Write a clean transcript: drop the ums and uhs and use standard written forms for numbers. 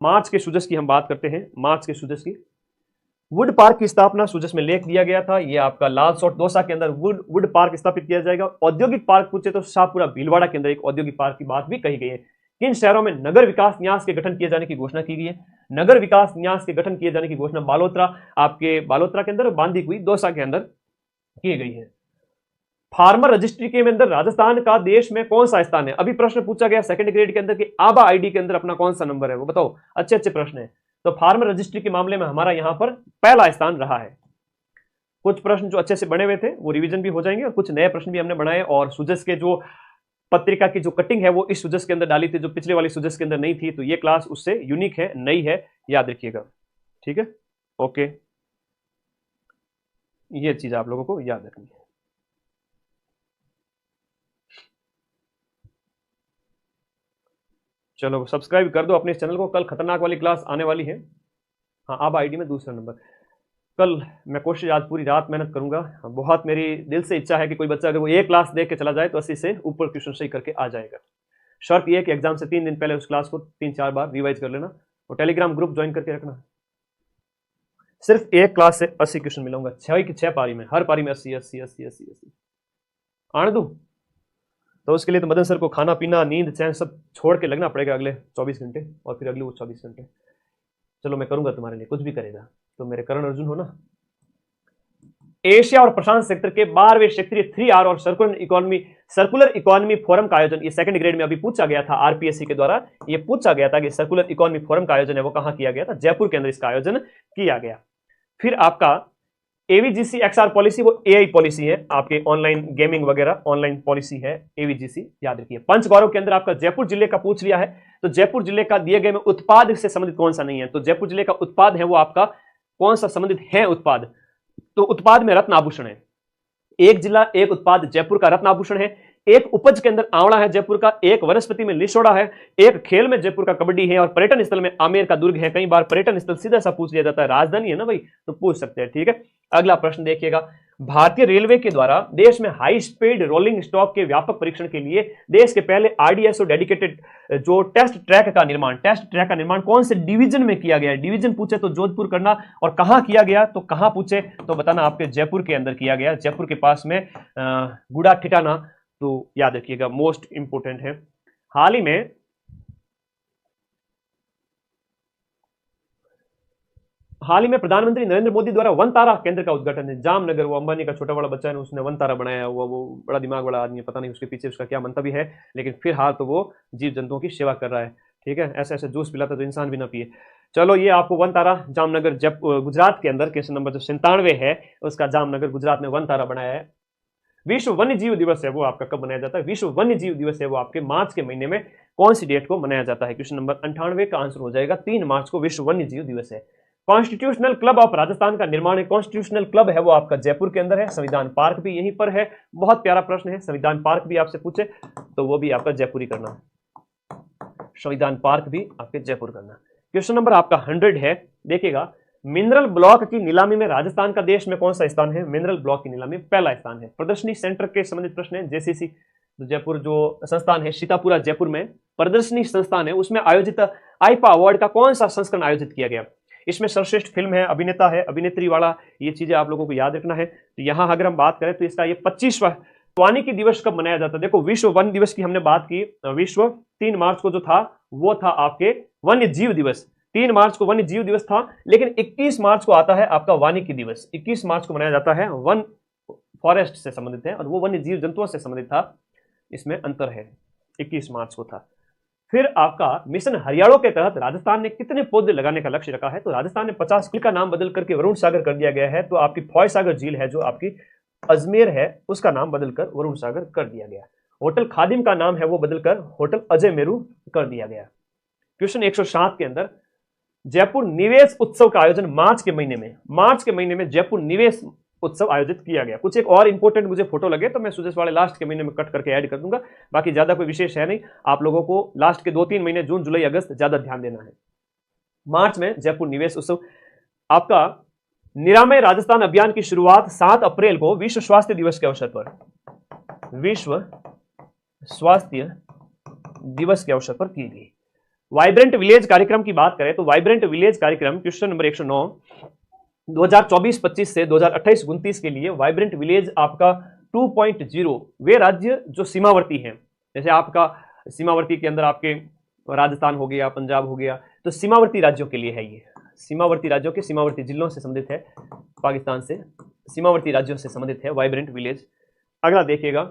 मार्च के सुजस की हम बात करते हैं। मार्च के सुजस की वुड पार्क की स्थापना सुजस में लेख दिया गया था। ये आपका लाल सोट दौसा के अंदर वुड पार्क स्थापित किया जाएगा। औद्योगिक पार्क पूछे तो शाहपुरा भीलवाड़ा के अंदर एक औद्योगिक पार्क की बात भी कही गई है। किन शहरों में नगर विकास न्यास के गठन किए जाने की घोषणा की गई है? नगर विकास न्यास के गठन किए जाने की घोषणा बालोतरा, आपके बालोतरा के अंदर, बांदीकुई दौसा के अंदर की गई है। फार्मर रजिस्ट्री के अंदर राजस्थान का देश में कौन सा स्थान है? अभी प्रश्न पूछा गया सेकंड ग्रेड के अंदर कि आबा आईडी के अंदर अपना कौन सा नंबर है, वो बताओ। अच्छे अच्छे प्रश्न है। तो फार्मर रजिस्ट्री के मामले में हमारा यहां पर पहला स्थान रहा है। कुछ प्रश्न जो अच्छे से बने हुए थे वो रिवीजन भी हो जाएंगे और कुछ नए प्रश्न भी हमने बनाए। और सुजस के जो पत्रिका की जो कटिंग है वो इस सुजस के अंदर डाली थी, जो पिछले वाली सुजस के अंदर नहीं थी। तो ये क्लास उससे यूनिक है, नई है, याद रखिएगा। ठीक है, ओके, ये चीज आप लोगों को याद रखनी है। चलो सब्सक्राइब कर दो अपने चैनल को, कल खतरनाक वाली क्लास आने वाली है। हाँ, अब आईडी में दूसरा नंबर। कल मैं कोशिश आज पूरी रात मेहनत करूंगा। बहुत मेरी दिल से इच्छा है कि कोई बच्चा अगर वो एक क्लास देख के चला जाए तो 80 से ऊपर क्वेश्चन सही करके आ जाएगा। शर्त ये है कि एग्जाम से 3 दिन पहले उस क्लास को 3-4 बार रिवाइज कर लेना और टेलीग्राम ग्रुप ज्वाइन करके रखना। सिर्फ एक क्लास से 80 क्वेश्चन मिलूंगा, 6 की 6 पारी में, हर पारी में 80 80 80 80 80 आने दूं। तो उसके लिए तो मदन सर को खाना पीना नींद चैन सब छोड़ के लगना पड़ेगा अगले 24 घंटे और फिर अगले वो 24 घंटे। चलो मैं करूंगा तुम्हारे लिए, कुछ भी करेगा तो मेरे करण अर्जुन हो ना। एशिया और प्रशांत सेक्टर के 12वें क्षेत्रीय 3R और सर्कुलर इकोनॉमी फोरम का आयोजन, ये सेकंड ग्रेड में अभी पूछा गया था, आरपीएससी के द्वारा ये पूछा गया था कि सर्कुलर इकोनॉमी फोरम का आयोजन है वो कहां किया गया था? जयपुर के अंदर इसका आयोजन किया गया। फिर आपका एवीजीसी एक्सआर पॉलिसी, वो एआई पॉलिसी है, आपके ऑनलाइन गेमिंग वगैरह ऑनलाइन पॉलिसी है एवीजीसी, याद रखिए। पंच गौरव के अंदर आपका जयपुर जिले का पूछ लिया है, तो जयपुर जिले का दिए गए में उत्पाद से संबंधित कौन सा नहीं है? तो जयपुर जिले का उत्पाद है वो आपका कौन सा संबंधित है उत्पाद? तो उत्पाद में रत्न आभूषण है। एक जिला एक उत्पाद जयपुर का रत्न आभूषण है। एक उपज के अंदर आंवला है जयपुर का, एक वनस्पति में लिसोड़ा है, एक खेल में जयपुर का कबड्डी है और पर्यटन स्थल में आमेर का दुर्ग है। कई बार पर्यटन स्थल सीधा सा पूछ लिया जाता है, राजधानी है ना भाई, तो पूछ सकते हैं। ठीक है, अगला प्रश्न देखिएगा। भारतीय रेलवे के द्वारा देश में हाई स्पीड रोलिंग स्टॉक के व्यापक परीक्षण के लिए देश के पहले आरडीएसओ डेडिकेटेड जो टेस्ट ट्रैक का निर्माण कौन से डिवीजन में किया गया है? डिवीजन पूछे तो जोधपुर करना, और कहां किया गया तो कहां पूछे तो बताना आपके जयपुर के अंदर किया गया, जयपुर के पास में गुड़ा ठिठाना, तो याद रखिएगा, मोस्ट इंपोर्टेंट है। हाल ही में प्रधानमंत्री नरेंद्र मोदी द्वारा वन तारा केंद्र का उद्घाटन है। जामनगर, वो अंबानी का छोटा वाला बच्चा है, उसने वन तारा बनाया हुआ, वो बड़ा दिमाग वाला आदमी है, पता नहीं उसके पीछे उसका क्या मंतव्य है, लेकिन फिलहाल तो वो जीव जंतुओं की सेवा कर रहा है। ठीक है, ऐसे ऐसे जूस पिलाता तो इंसान भी ना पिए। चलो ये आपको वन तारा जामनगर गुजरात के अंदर क्वेश्चन नंबर जो 97 है उसका, जामनगर गुजरात में वन तारा बनाया है। विश्व वन्य जीव दिवस है वो आपका कब मनाया जाता है? विश्व वन्य जीव दिवस है वो आपके मार्च के महीने में कौन सी डेट को मनाया जाता है? क्वेश्चन नंबर 98 का आंसर हो जाएगा 3 मार्च को विश्व वन्य जीव दिवस है। कॉन्स्टिट्यूशनल क्लब ऑफ राजस्थान का निर्माण है, कॉन्स्टिट्यूशनल क्लब है वो आपका जयपुर के अंदर है। संविधान पार्क भी यहीं पर है, बहुत प्यारा प्रश्न है। संविधान पार्क भी आपसे पूछे तो वो भी आपका जयपुर ही करना है, संविधान पार्क भी आपके जयपुर करना। क्वेश्चन नंबर आपका 100 है, देखिएगा। मिनरल ब्लॉक की नीलामी में राजस्थान का देश में कौन सा स्थान है? मिनरल ब्लॉक की नीलामी पहला स्थान है। प्रदर्शनी सेंटर के संबंधित प्रश्न है। जेसीसी जयपुर जो संस्थान है, सीतापुरा जयपुर में प्रदर्शनी संस्थान है, उसमें आयोजित आईपा अवार्ड का कौन सा संस्करण आयोजित किया गया? इसमें सर्वश्रेष्ठ फिल्म है, अभिनेता है, अभिनेत्री वाला, ये चीजें आप लोगों को याद रखना है। तो यहां अगर हम बात करें तो इसका ये 25वां वानिकी दिवस कब मनाया जाता है? देखो, विश्व वन दिवस की हमने बात की, विश्व 3 मार्च को जो था वो था आपके वन्य जीव दिवस। 3 मार्च को वन्य जीव दिवस था, लेकिन 21 मार्च को आता है आपका वानिकी दिवस। 21 मार्च को मनाया जाता है, वन फॉरेस्ट से संबंधित है और वो वन्य जीव जंतुओं से संबंधित था, इसमें अंतर है। 21 मार्च को था। फिर आपका मिशन हरियाणा के तहत राजस्थान ने कितने पौधे लगाने का लक्ष्य रखा है? तो राजस्थान ने 50 झील का नाम बदल करके वरुण सागर कर दिया गया है। तो आपकी फौज सागर झील है जो आपकी अजमेर है, उसका नाम बदलकर वरुण सागर कर दिया गया। होटल खादिम का नाम है वो बदलकर होटल अजय मेरू कर दिया गया। क्वेश्चन 107 के अंदर, जयपुर निवेश उत्सव का आयोजन मार्च के महीने में जयपुर निवेश उत्सव आयोजित किया गया। कुछ एक और इंपॉर्टेंट मुझे फोटो लगे तो मैं सुजस वाले लास्ट के महीने में कट करके ऐड कर दूंगा, बाकी ज्यादा कोई विशेष है नहीं। आप लोगों को लास्ट के 2-3 महीने जून जुलाई अगस्त ज्यादा ध्यान देना है। मार्च में जयपुर निवेश उत्सव। आपका निरामय राजस्थान अभियान की शुरुआत 7 अप्रैल को विश्व स्वास्थ्य दिवस के अवसर पर, विश्व स्वास्थ्य दिवस के अवसर पर की गई। वाइब्रेंट विलेज कार्यक्रम की बात करें तो वाइब्रेंट विलेज कार्यक्रम क्वेश्चन नंबर 109 2024-25 से 2028-29 के लिए वाइब्रेंट विलेज आपका 2.0 वे राज्य जो सीमावर्ती हैं, जैसे आपका सीमावर्ती के अंदर आपके राजस्थान हो गया, पंजाब हो गया, तो सीमावर्ती राज्यों के लिए है ये, सीमावर्ती राज्यों के सीमावर्ती जिलों से संबंधित है, पाकिस्तान से सीमावर्ती राज्यों से संबंधित है वाइब्रेंट विलेज। अगला देखिएगा